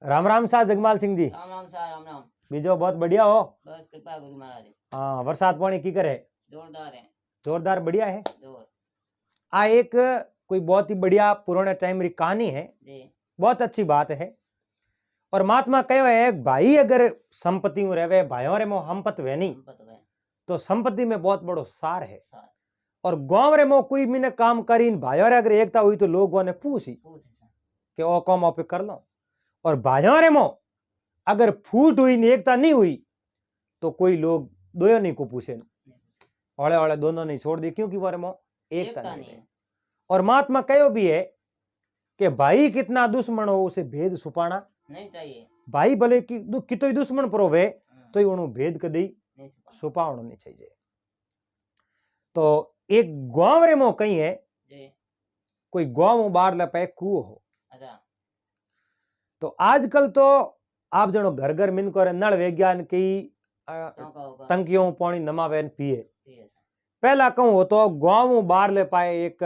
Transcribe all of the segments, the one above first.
राम राम शाह जगमाल सिंह जी। राम राम शाह राम राम। बीजो बहुत बढ़िया हो। बस कृपा गुरु महाराज। हाँ, बरसात पानी की करे? जोरदार है। जोरदार बढ़िया है। जोर आ एक कोई बहुत ही बढ़िया पुराने टाइम री कहानी है जी। बहुत अच्छी बात है। और महात्मा कहो है भाई अगर संपत्ति रहे भाइयों रे मो हमपत वे नहीं तो संपत्ति में बहुत बड़ो सार है। और गांव रे मो कोई भी ने काम करी भाइयों रे अगर एकता हुई तो लोगों ने पूछी कि ओ काम आप कर लो। और भाइयों रे मो अगर फूट हुई एकता नहीं हुई तो कोई लोग दोनों नहीं को पूछे औले औले दोनों नहीं छोड़ दी क्योंकि वो मो एकता नहीं है। और महात्मा कहो भी है कि भाई कितना दुश्मन हो उसे भेद छुपाना नहीं चाहिए। भाई भले कितो ही दुश्मन पर होवे तो ही उन्हें भेद कदी छुपावना नहीं चाहिए। तो एक गांव रे मो कहीं है कोई गांव बाहर ले पे कुओं हो। तो आजकल तो आप जनो घर घर मिन करे नल विज्ञान की टंकियों पानी नमावे पिए। पहला कहूं हो तो गांव बाहर ले पाए एक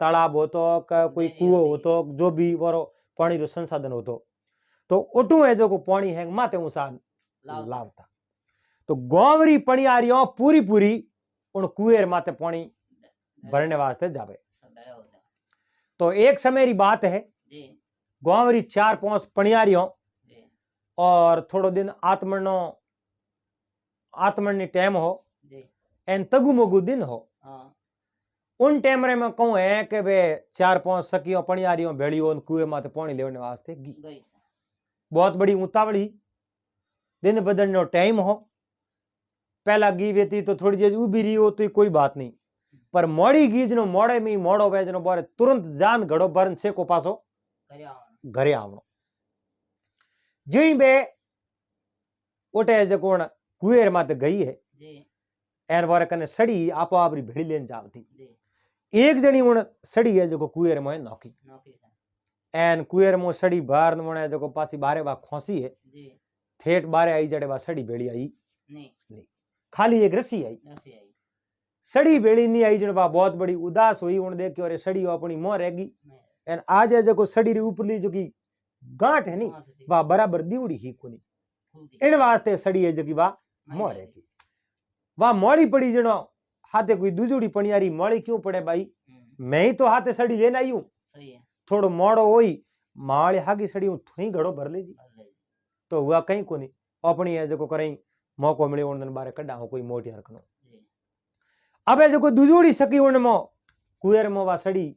तालाब हो तो कोई कुओं हो तो जो भी वो पानी रो संसाधन हो तो ओटू है जो को पानी है माते उसान लावता। तो गांव री पणियारियों पूरी पूरी उन कुएं माते पानी भरने वास्ते जावे। तो एक समय री बात है गांव री 4-5 पणियारियों और थोड़ो दिन आत्मन नी टाइम हो एन तगु मगु दिन हो। उन टाइम रे में कहूं है कि वे 4-5 सखियों पणियारियों भेड़ियों कुएं माते पानी लेने वास्ते गी। बहुत बड़ी उतावली दिन बदलने टाइम हो। पहला गी वेती तो थोड़ी देर उभी रही हो तो कोई बात नहीं पर मोड़ी गी जनो मोड़े में मोड़ो वे जनो बारे तुरंत जान घड़ो बरन से को पासो घरे आवनो। जी बे ओटे जो कोण कुएर माते गई है एन वारे कने सड़ी आपो आपरी भेड़ी लेन जावती। एक जनी उन सड़ी है जो कुएर में नौकी एन कुएर में सड़ी बाहर ने जो पासी बारे बा खोसी है ठेठ बारे आई जड़े बा सड़ी भेड़ी आई नहीं खाली एक रस्सी आई। सड़ी भेड़ी नहीं आई जड़ बा बहुत बड़ी उदास हुई उन देख के अरे सड़ी अपनी मोह रहेगी एन आज जो सड़ी री ऊपरली जो की गांठ है नी वा बराबर दीवड़ी ही कोनी इन वास्ते सड़ी है जो की वा मोह रहेगी। वा मोड़ी पड़ी जनो हाथे कोई दूजड़ी पणियारी मोड़ी क्यों पड़े भाई मैं ही तो हाथे सड़ी लेना आई हूं थोड़ो मोड़ो होई माड़ी हागी सड़ी थोई घड़ो भर ले जी तो हुआ कहीं कोनी अपनी है जो करें मौको मिले उन दिन बारे कड्डा हो कोई मोटी हरकनो। अब जो कोई दूजड़ी सकी उन मो कुएर मो वा सड़ी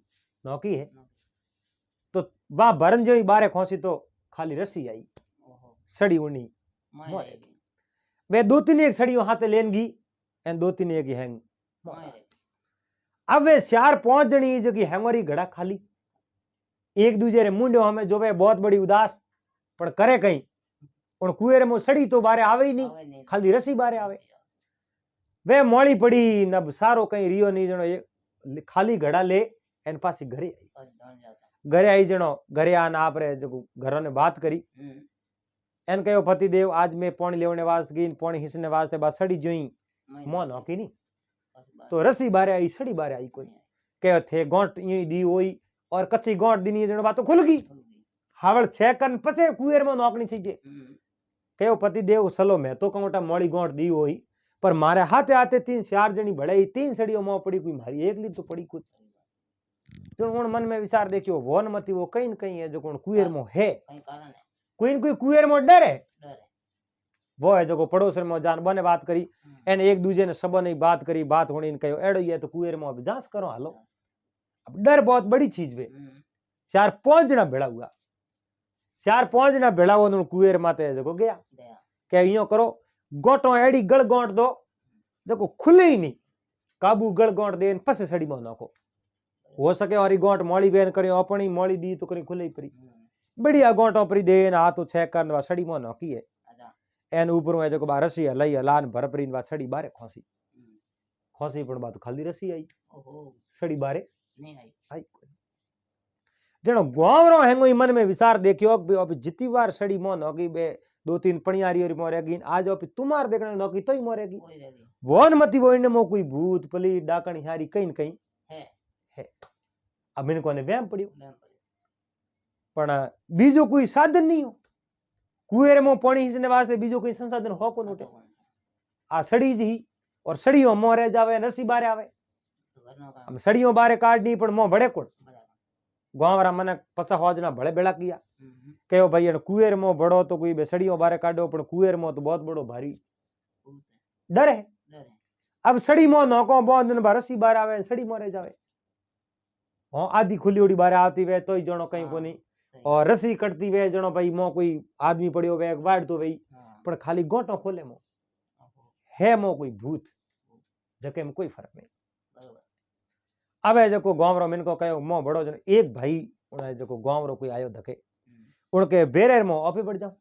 नौकी है तो वा भरन जो बारे खोसी तो खाली रस्सी आई सड़ी उनी वे 2-3 एक सड़ियों हाथे लेन गी एन 2-3 एक हैंग। अब वे 4-5 जनी जो की हैंगोरी घड़ा खाली एक दूजे रे मुंडो हमें जो वे बहुत बड़ी उदास पर करे कहीं उन कुएर में सड़ी तो बारे आवे ही नहीं खाली रसी बारे आवे। वे मोड़ी पड़ी नब सारो कहीं रियो नहीं जनो खाली घड़ा ले एन पासी घरे आई जनो घरे आन आप रे जो घरों ने बात करी एन कहो पति देव आज मैं पानी लेवने वास्ते गई पानी हिसने वास्ते बा सड़ी जोई मोह नौकी नहीं तो रसी बारे आई सड़ी बारे आई कोई कहो थे गोंट यूं दी होई और कच्ची गोंट दी जनो बात तो खुल गई हावड़ 6 कन पसे कुएर में नौकनी चाहिए। कहो पति देव सलो मैं तो कहूटा मोड़ी गोंट दी होई पर मारे हाथे हाथे 3-4 जनी भड़ाई 3 सड़ियों मोह पड़ी कोई मारी एकली तो पड़ी कुछ जो उन मन में विचार देखियो वो न मती वो कहीं न कहीं है जो कौन कुएर में है कोई न कोई कुएर में डर है वो है जो पड़ोस में जान बने बात करी एन एक दूजे ने सब ने बात करी बात होनी कहो एड़ो ये तो कुएर में अब जांच करो हालो। अब डर बहुत बड़ी चीज वे 4-5 जना भेड़ा हुआ 4-5 जना भेड़ा वो कुएर माते जो गया क्या यूं करो गोटो एड़ी गड़ गोट दो जो खुले ही नहीं काबू गड़ गोट दे पसे सड़ी मोना को हो सके और गोट मोड़ी बेन करियो अपनी मोड़ी दी तो करी खुले ही परी बढ़िया गोटो परी दे हाथ 6 करन वा सड़ी मोना की है एन ऊपर में जो बा रसी हलाई हलान भर परी वा सड़ी बारे खोसी पण बात खाली रसी आई सड़ी बारे नहीं आई जनो गांव रो हैंगो मन में विचार देखियो अब जितनी बार सड़ी मोन होगी बे 2-3 पणियारी और मोरेगी आज अब तुम्हार देखने नौकी तो ही मोरेगी वोन मती वो इनमो कोई भूत पली डाकणी हारी कहीं न कहीं है अब इन कोने व्याम पड़ियो पण बीजो कोई साधन नहीं हो कुएर में पानी हिसने वास्ते बीजो कोई संसाधन हो को नोटे आ सड़ी जी और सड़ियों मोह रह जावे रसी बारे आवे हम सड़ियों बारे काटनी पण मोह बड़े कोण गांवरा मने पसा होजना भले बेला किया कहो भाई कुएर में बड़ो तो कोई सड़ियों बारे काटो पण कुएर में तो बहुत बड़ो भारी डर है अब सड़ी मोह नौको बहुत दिन बार रसी बार आवे सड़ी मोह रह जावे हाँ आधी खुली उड़ी बारे आती वे तो ही जणो कहीं को नहीं और रसी कटती वे जणो भाई मो कोई आदमी पड़ियो वे वाड़ तो वही पण खाली गोटो खोले मो है मो कोई भूत जके में कोई फर्क नहीं अब जको गांव रो मिनको कहो मो बड़ो जन एक भाई उन जको गांव रो कोई आयो धके उनके बेरेर मो ऑफी पड़ जाओ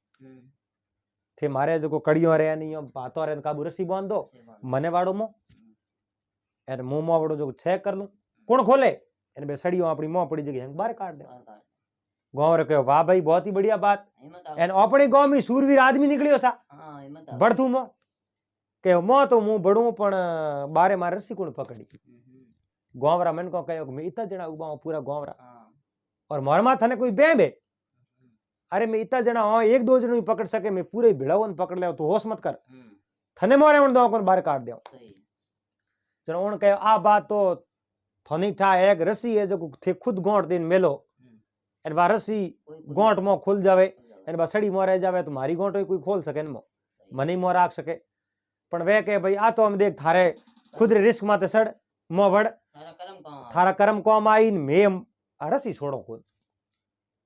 थे मारे जको कड़ियो रे नहीं बातो रे काबू रसी बांध दो मने वाड़ो मो एन मो मो वाड़ो जो चेक कर लूं कौन खोले एन बे सड़ियो अपनी मो पड़ी जगह बाहर काट दे गांव रे कहो वाह भाई बहुत ही बढ़िया बात एन अपने गांव में सूरवीर आदमी निकलियो सा बढ़तू मो कहो मो तो मु बड़ू पण बारे मार रसी कोण पकड़ी गांवरा मन को कहो मैं इतना जना उबा पूरा गांवरा और मोरमा थने कोई बे अरे मैं इतना जना हाँ एक दो जन पकड़ सके मैं पूरे भिड़ावन पकड़ ले तो होश मत कर थने मोरे उन दो को बाहर काट दो चलो उन कहे आ बात तो थोनी ठा एक रसी है जो थे खुद गोंट दिन मेलो एन बा रसी गोंट मो खुल जावे एन बा सड़ी मो रह जावे तो मारी गोंट कोई खोल सके मो मनी मो राख सके पण वे के भाई आ तो हम देख थारे खुद रिस्क माते सड़ मो वड़ थारा कर्म काम आई मैं रसी छोड़ो को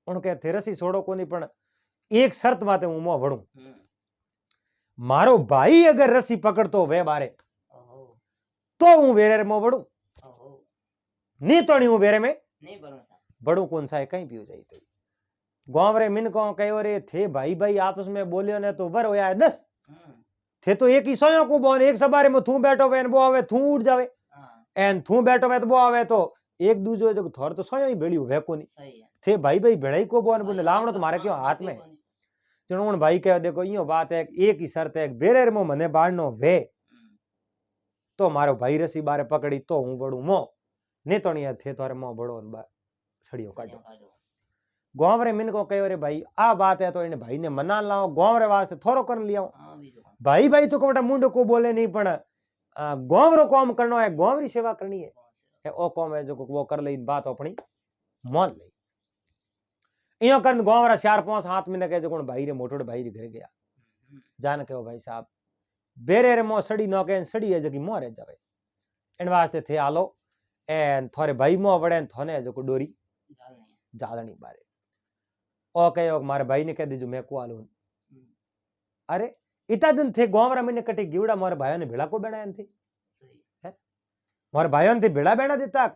उनके थे रसी छोड़ो को नहीं पण एक शर्त माते हूं मो वड़ू मारो भाई अगर रसी पकड़तो वे बारे तो हूं वेरे मो वड़ू नहीं तो नहीं हूं वेरे में नहीं बड़ू कौन सा है कहीं भी हो जाए तो गांव रे मिन को कहो रे थे भाई भाई आपस में बोलियो ने तो वर होया है 10 थे तो एक ही सोयो को बोन एक सबारे में थू बैठो वे बो आवे थू उठ जावे एन थू बैठो वे तो बो आवे तो एक दूजो जो थोर तो सोयो ही बेड़ियो वे को नहीं थे भाई भाई बेड़ाई को बोन बोले लावणो तो मारे क्यों हाथ में चणोण भाई कहो देखो यो बात है एक ही शर्त है बेरेर मो मने बाड़नो वे तो मारो भाई रसी बारे पकड़ी तो हूं बड़ू मो ने तो नहीं थे तोरे मो बड़ो सड़ियो काटो गांव रे मिन को कहो रे भाई आ बात है तो इन भाई ने मना लाओ गांव रे वास्ते थोरो कर लिया भाई भाई तो कोटा मुंड को बोले नहीं पण गांव रो काम करनो है गांव री सेवा करनी है ओ काम है जो वो कर ले बात अपनी मान ले इयो करन गांव रा 4-5 हाथ में के जो कोन भाई रे मोटोड़े भाई रे घर गया जान कहो भाई साहब बेरे रे मो सड़ी नो के सड़ी है जकी मो रह जावे इन वास्ते थे आलो एन थोरे भाई मो वड़े थोने जो को डोरी जालनी बारे ओ कहो मारे भाई ने कह दीजो मैं को आलो अरे इतना दिन थे गांव रा मैंने कटे गिवड़ा मारे भाइयों ने भेड़ा को बनाया थे मारे भाइयों ने भेड़ा बेना देता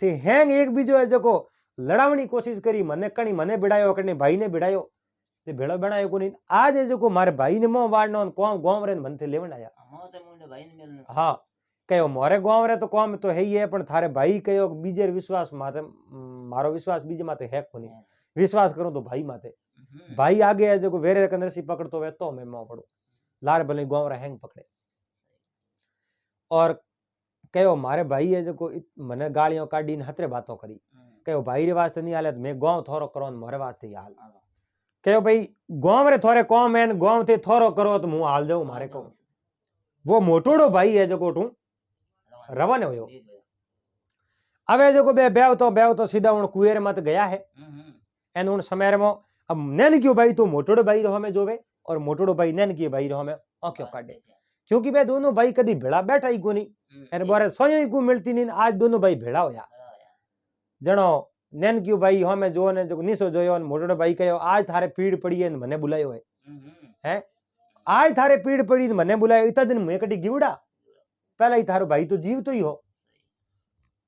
थे हैंग एक बीजो है जो को लड़ावनी कोशिश करी मने कणी मने बिड़ायो कणी भाई ने बिड़ायो ते भेड़ो बनायो को नहीं आज है जो को मारे भाई ने मो वाड़नो कोम गांव रे मन थे लेवन आया हां कहो मोरे गांव रे तो काम तो है ही है पण थारे भाई कहो बीजे विश्वास माते मारो विश्वास बीजे माते है को नहीं विश्वास करो तो भाई माते भाई आगे है जो को वेरे कंदरसी पकड़तो वे तो मैं मो पड़ो लार भले गांव रे हैंग पकड़े और कहो मारे भाई है जो को मने गालियों काढी ने हतरे बातों करी कहो भाई रे वास्ते नहीं हाले मैं गांव थोरो करो मोरे वास्ते ही हाल कहो भाई गांव रे थोरे काम है गांव ते थोरो करो तो मु हाल जाऊं मारे को वो मोटोड़ो भाई है जो को टू रवाने होयो अबे जो को बेव तो सीधा उन कुएर मत गया है एन उन समय में अब नैन क्यों भाई तो मोटोड़ो भाई रहो में जोवे और मोटोड़ो भाई नैन की भाई रहो में आंखों काटे क्योंकि वे दोनों भाई कदी भेड़ा बैठा ही को नहीं एन बारे सोई को मिलती नहीं आज दोनों भाई भेड़ा होया जणो नैन क्यों भाई हमें जो ने जो निसो जोयो मोटोड़ो भाई कहो आज थारे पीड़ पड़ी है मने बुलायो है हैं आज थारे पीड़ पड़ी मने बुलायो इतना दिन मैं कटी गिवड़ा पहले ही थारो भाई तो जीव तो ही हो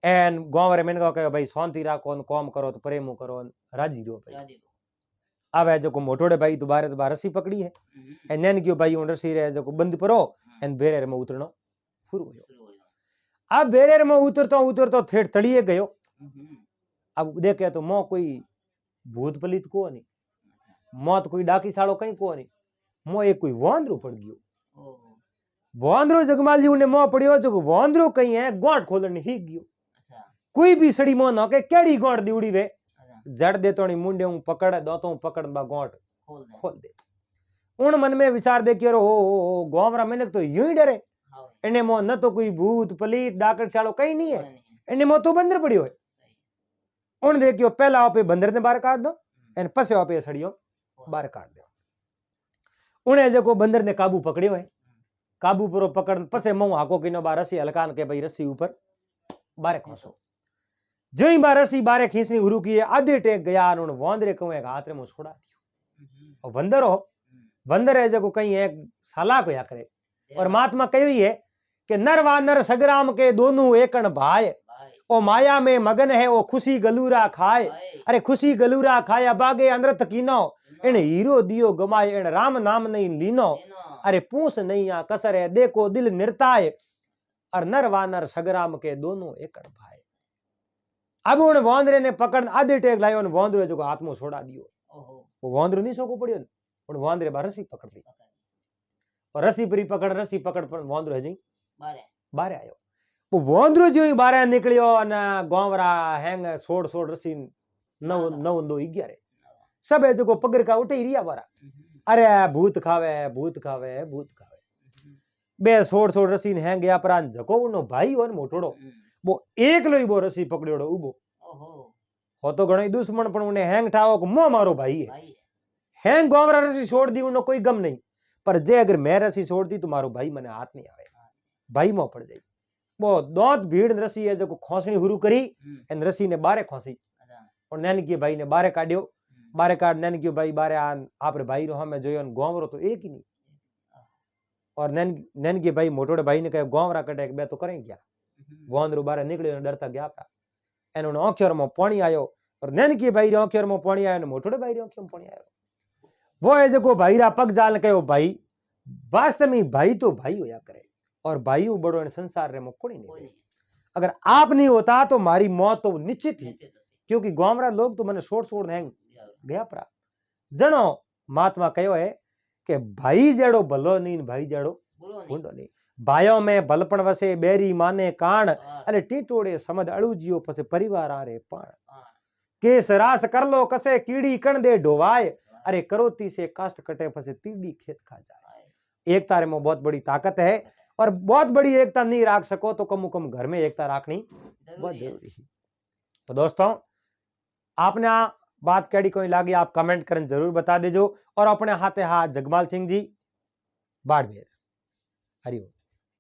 एन गांव रे मैंने कहो भाई शांति राखो काम करो तो प्रेम करो राजी रहो भाई अब है जो को मोटोड़े भाई दोबारा रस्सी पकड़ी है एन नैन क्यों भाई उन रस्सी रे जो को बंद परो एन बेरेर में उतरनो शुरू हो अब बेरेर में उतरतो थेड़ तड़िए गयो अब देखे तो मो कोई भूत पलित को नहीं मौत कोई डाकी साड़ो कहीं को नहीं मो एक कोई वांदरो पड़ गयो वांदरो जगमाल जी उन्हें मो पड़ियो जो वांदरो कहीं है गोट खोलने ही गयो कोई भी सड़ी मो न के केड़ी गोट दिउड़ी वे जड़ दे तो मुंडे हूं पकड़ दो तो पकड़ बा गोट खोल दे उन मन में विचार दे कि ओ गोमरा मैंने तो यूं ही डरे इन्हें मो न तो कोई भूत पलीत डाकड़ चालो कहीं नहीं है इन्हें मो तो बंदर पड़ी हो उन देखियो पहला आप बंदर ने बाहर काट दो एन पसे आप सड़ियो बाहर काट दो उन्हें जो बंदर ने काबू पकड़ियो है काबू पूरो पकड़ पसे मऊ हाको किनो बार रस्सी हलकान के भाई रस्सी ऊपर बारे खींचो जो ही बार रस्सी बारे खींचनी शुरू की आधे टेक गया उन वोंदरे कहूँ हाथ में छोड़ा दियो और बंदर हो बंदर है जो कहीं एक सलाह या करे और महात्मा कही है कि नर व नर सगराम के दोनों एकण भाई ओ माया में मगन है वो खुशी गलूरा खाए अरे खुशी गलूरा खाया बागे अनृत कीनो इन हीरो दियो गमाए इन राम नाम नहीं लीनो अरे पूछ नहीं आ कसर है देखो दिल निर्ताय और नर व नर सगराम के दोनों एकण भाई अब उन वोंदरे ने पकड़ आधे टेक लायो उन वोंदरे जो हाथ में छोड़ा दियो वो वोंदरो नहीं सोको पड़ियो उन वोंदरे बा रस्सी पकड़ ली और रस्सी परी पकड़ रस्सी पकड़ पर वोंदरो जी बारे आयो वो वोंदरो जो ही बारे निकलियो न गोवरा हैंग सोड़ सोड़ रस्सी नव दो 11 सब है जो पकड़ का उठे ही रिया बारा अरे भूत खावे भूत खावे भूत खावे बे सोड़ सोड़ रस्सी ने हैंग गया पर जको उनो भाई हो मोटोड़ो वो एक लो वो रस्सी पकड़ियोड़ो उबो हो तो घणो दुश्मन पण उन्हें हैंग ठावो को मो मारो भाई है हैंग गोवरा रस्सी छोड़ दी उनो कोई गम नहीं पर जे अगर मैं रस्सी छोड़ दी तो मारो भाई मने हाथ नहीं आवे भाई मो पड़ जाए वो दोत भीड़ रस्सी है जो खोसनी शुरू करी एन रस्सी ने बारे खोसी और नैन की भाई ने बारे काढ़ियो बारे काट नैन की भाई बारे आन आप रे भाई रो हमें जोयो गोवरो तो एक ही नहीं और नैन की भाई मोटोड़े भाई ने कहे गोवरा कटे बे तो करें क्या वोंदरो बारे निकलियो डरता गया था एन उन आंखर में पानी आयो और नैन की भाई रे आंखर में पानी आयो ने मोटोड़े भाई रे आंखर में पानी आयो वो है जो भाई रा पग जाल कहो भाई वास्तव में भाई तो भाई होया करे और भाई बड़ो इन संसार रे में कोई नहीं अगर आप नहीं होता तो मारी मौत तो निश्चित ही क्योंकि गोमरा लोग तो मैंने छोड़ छोड़ हैंग गया परा जनो महात्मा कहो है कि भाई जड़ो भलो नहीं भाई जड़ो गुंडो नहीं भाइयों में भलपण वसे बेरी माने कान अरे टीटोड़े समझ अड़ूजियो पसे परिवार आ रे पाण के सरास कर लो कसे कीड़ी कण दे ढोवाए अरे करोती से काष्ट कटे फसे तीड़ी खेत खा जाए एकता रे में बहुत बड़ी ताकत है और बहुत बड़ी एकता नहीं रख सको तो कम घर में एकता रखनी बहुत जरूरी है तो दोस्तों आपने आ बात कैडी कोई लागी आप कमेंट करें जरूर बता दीजो और अपने हाथे हाथ जगमाल सिंह जी बाड़मेर हरिओम।